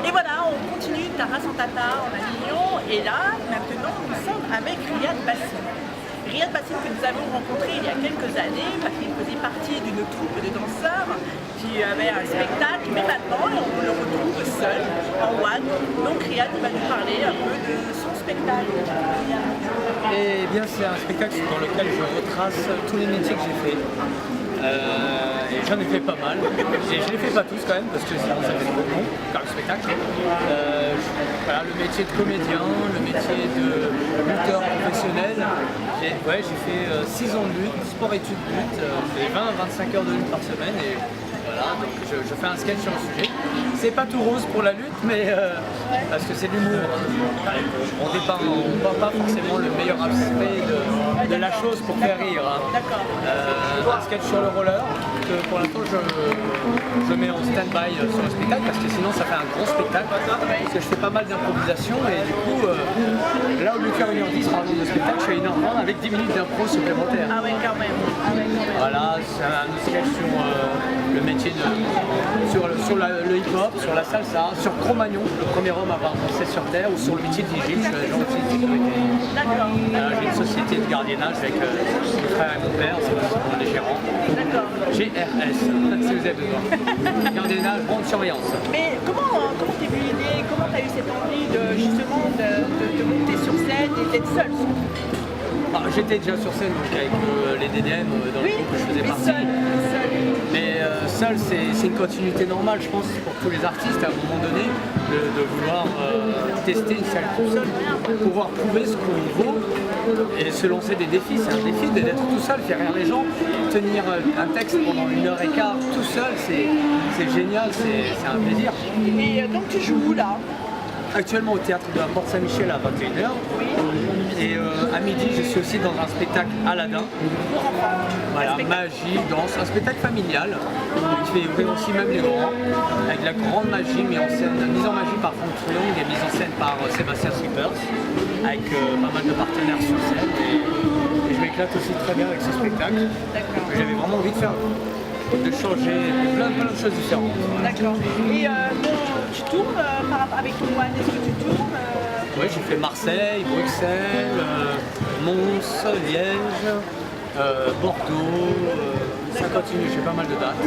Et voilà, on continue Tara en Tata en Avignon et là, maintenant, nous sommes avec Riyad Bassim. Riyad Bassim que nous avons rencontré il y a quelques années parce qu'il faisait partie d'une troupe de danseurs qui avait un spectacle, mais maintenant on le retrouve seul, en one. Donc Riyad va nous parler un peu de son spectacle. Eh bien, c'est un spectacle dans lequel je retrace tous les métiers que j'ai fait. Et j'en ai fait pas mal. Et je les fais pas tous quand même parce que sinon ça fait trop long comme spectacle. Voilà, le métier de comédien, le métier de lutteur professionnel. Et ouais, j'ai fait 6 ans de lutte, sport-études lutte, j'ai 20 à 25 heures de lutte par semaine. Et voilà, donc je fais un sketch sur le sujet. C'est pas tout rose pour la lutte, mais parce que c'est de l'humour. On ne voit pas forcément le meilleur aspect de la chose pour faire rire. Hein. D'accord. Un sketch sur le roller que pour l'instant je mets en stand-by sur le spectacle parce que sinon ça fait un gros spectacle. Parce que je fais pas mal d'improvisation et du coup là au lieu de faire 1h10 par exemple de spectacle, je fais 1h30 avec 10 minutes d'impro supplémentaires. Ah ouais, quand même. Voilà, c'est un sketch sur le métier sur le hip-hop, sur la salsa, sur Cro-Magnon, le premier homme à avoir dansé sur Terre, ou sur le métier de vigile, je suis agent de sécurité. D'accord. J'ai une société de gardiennage avec mon frère et mon père, c'est les gérants. D'accord. GRS, si vous avez besoin. Gardiennage, bonne surveillance. Mais comment t'es venu l'idée, comment t'as eu cette envie justement de monter sur scène et d'être seul? J'étais déjà sur scène donc, avec les DDM dans le groupe que je faisais partie. Seul. Mais seul, c'est une continuité normale, je pense, pour tous les artistes à un moment donné, de vouloir tester une salle tout seul, pouvoir prouver ce qu'on vaut et se lancer des défis. C'est un défi d'être tout seul, faire rire les gens, tenir un texte pendant 1h15 tout seul, c'est génial, c'est un plaisir. Et donc tu joues où là? Actuellement au théâtre de la Porte Saint-Michel à 21h. Oui. Et à midi, je suis aussi dans un spectacle Aladdin. Voilà, magie, danse, un spectacle familial qui fait ouvrir aussi même les grands, avec la grande magie mise en magie par Franck Triong et mise en scène par Sébastien Slippers, avec pas mal de partenaires sur scène. Et je m'éclate aussi très bien avec ce spectacle. J'avais vraiment envie de changer plein de choses différentes. Voilà. D'accord. Et tu tournes avec ton one, est-ce que tu tournes Oui, j'ai fait Marseille, Bruxelles, Mons, Liège, Bordeaux, ça continue, j'ai pas mal de dates.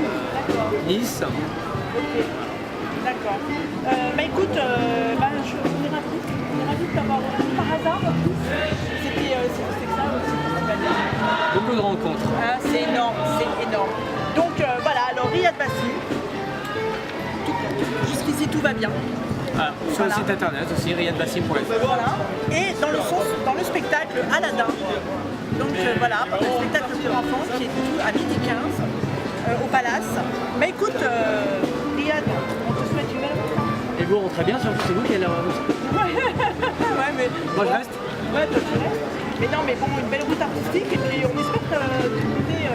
Nice. Ok. D'accord. Bah écoute, je suis ravie de t'avoir reçu par hasard. C'était ça aussi. Beaucoup de rencontres. C'est énorme, c'est énorme. Donc voilà, alors Riyad Bassim, jusqu'ici tout va bien. Alors, sur le site internet aussi, riyadbassim.fr. Voilà. Et dans le spectacle Aladdin, donc voilà, le spectacle pour enfants qui est à 12h15 au Palace. Bah écoute, Riyad, on te souhaite une belle route. Et vous rentrez bien, surtout c'est vous qui allez la route. Ouais, mais Moi je reste. Ouais, toi tu restes. Mais non, mais bon, une belle route artistique et puis on espère t'écouter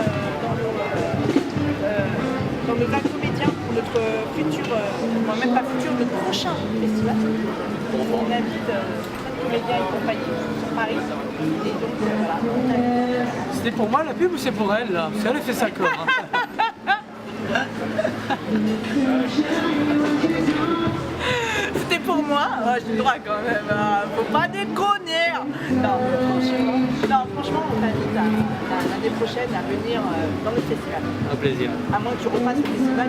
dans le vague comédien pour notre futur, même pas futur, notre prochain festival. On invite plein de comédiens et compagnie sur Paris. Et donc voilà. C'était pour moi la pub ou c'est pour elle là? Parce qu'elle a fait ça comme. C'était pour moi, j'ai le droit quand même, faut pas déconner. Non, franchement, on t'invite l'année prochaine à venir dans le festival. Un plaisir. À moins que tu repasses le festival.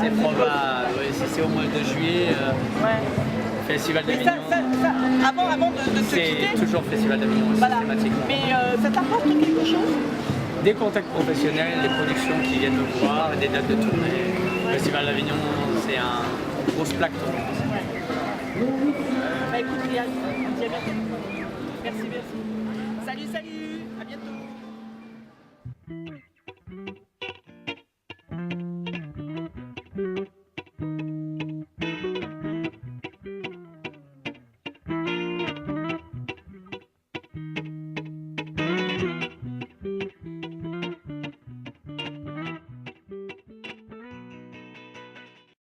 C'est probable, oui, si c'est au mois de juillet, Ouais. Festival Mais d'Avignon. avant de te quitter, C'est toujours Festival d'Avignon voilà. systématiquement. Mais ça t'apporte quelque chose? Des contacts professionnels, des productions qui viennent me voir, des dates de tournée. Le Festival d'Avignon, c'est un grosse plaque tournante. Bah écoute Riyad, on te dit à bientôt. Merci. Salut, à bientôt.